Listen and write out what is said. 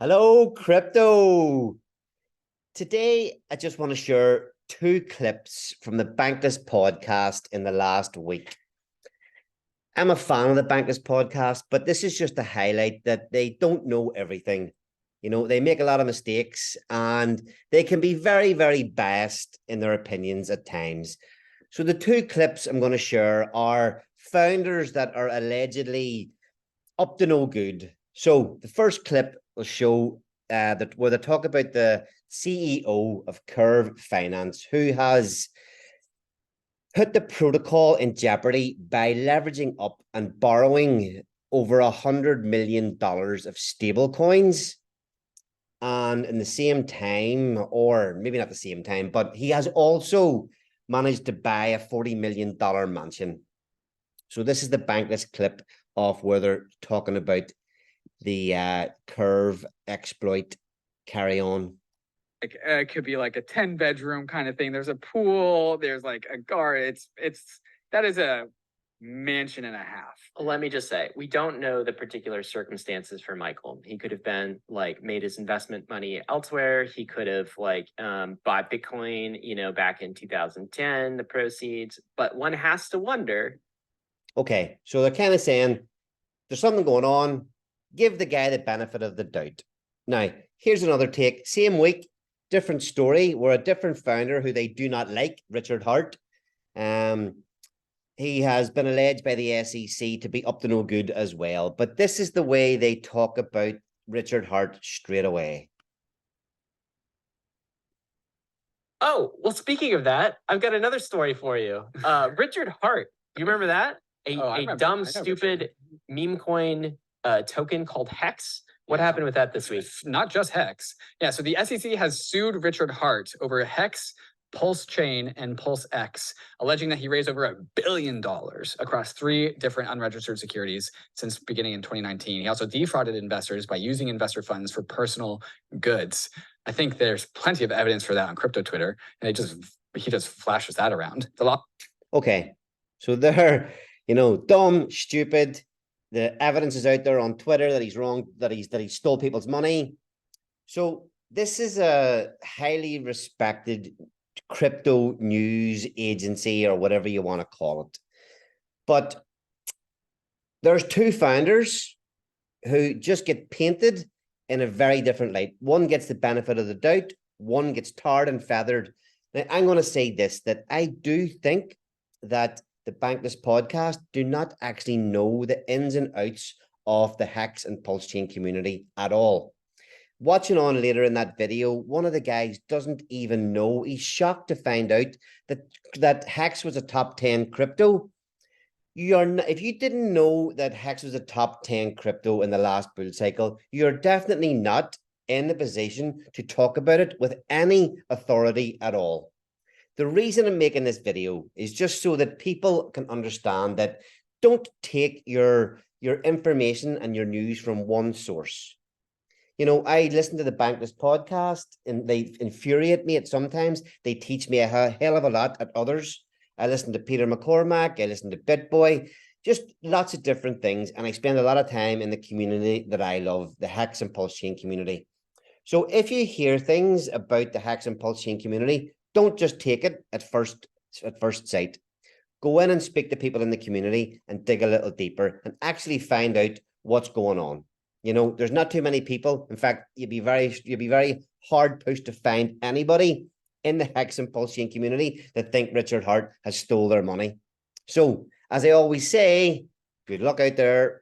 Hello, crypto. Today, I just want to share two clips from the Bankless podcast in the last week. I'm a fan of the Bankless podcast, but this is just to highlight that they don't know everything. They make a lot of mistakes and they can be very, very biased in their opinions at times. So the two clips I'm going to share are founders that are allegedly up to no good. So the first clip will show that where they talk about the CEO of Curve Finance, who has put the protocol in jeopardy by leveraging up and borrowing over $100 million of stable coins. And in the same time, or maybe not the same time, but he has also managed to buy a $40 million mansion. So this is the Bankless clip of where they're talking about the Curve exploit. Carry on. It could be like a 10-bedroom kind of thing. There's a pool, there's like a guard. That is a mansion and a half. Let me just say, we don't know the particular circumstances for Michael. He could have been made his investment money elsewhere. He could have bought Bitcoin, back in 2010, the proceeds. But one has to wonder. Okay, so they're kind of saying there's something going on. Give the guy the benefit of the doubt. Now, here's another take. Same week, different story, where a different founder who they do not like, Richard Heart, he has been alleged by the SEC to be up to no good as well. But this is the way they talk about Richard Heart straight away. Oh, well, speaking of that, I've got another story for you. Richard Heart, you remember that? A dumb, stupid meme coin token called Hex. What happened with that this week? Not just Hex. Yeah, so the SEC has sued Richard Heart over Hex, Pulse Chain, and Pulse X, alleging that he raised over $1 billion across 3 different unregistered securities since beginning in 2019. He also defrauded investors by using investor funds for personal goods. I think there's plenty of evidence for that on crypto Twitter, and he just flashes that around. It's a lot. Okay, so they're dumb, stupid. The evidence is out there on Twitter that he's wrong, that he stole people's money. So this is a highly respected crypto news agency or whatever you want to call it. But there's two founders who just get painted in a very different light. One gets the benefit of the doubt. One gets tarred and feathered. Now, I'm going to say this, that I do think that the Bankless podcast do not actually know the ins and outs of the Hex and Pulse Chain community at all. Watching on later in that video, one of the guys doesn't even know. He's shocked to find out that Hex was a top 10 crypto. If you didn't know that Hex was a top 10 crypto in the last bull cycle, you're definitely not in the position to talk about it with any authority at all. The reason I'm making this video is just so that people can understand that don't take your information and your news from one source. I listen to the Bankless podcast and they infuriate me at sometimes. They teach me a hell of a lot at others. I listen to Peter McCormack. I listen to BitBoy, just lots of different things. And I spend a lot of time in the community that I love, the Hex and Pulse Chain community. So if you hear things about the Hex and Pulse Chain community, don't just take it at first sight. Go in and speak to people in the community and dig a little deeper and actually find out what's going on. There's not too many people. In fact, you'd be very hard pushed to find anybody in the Hex and Pulse Chain community that think Richard Heart has stole their money. So, as I always say, good luck out there.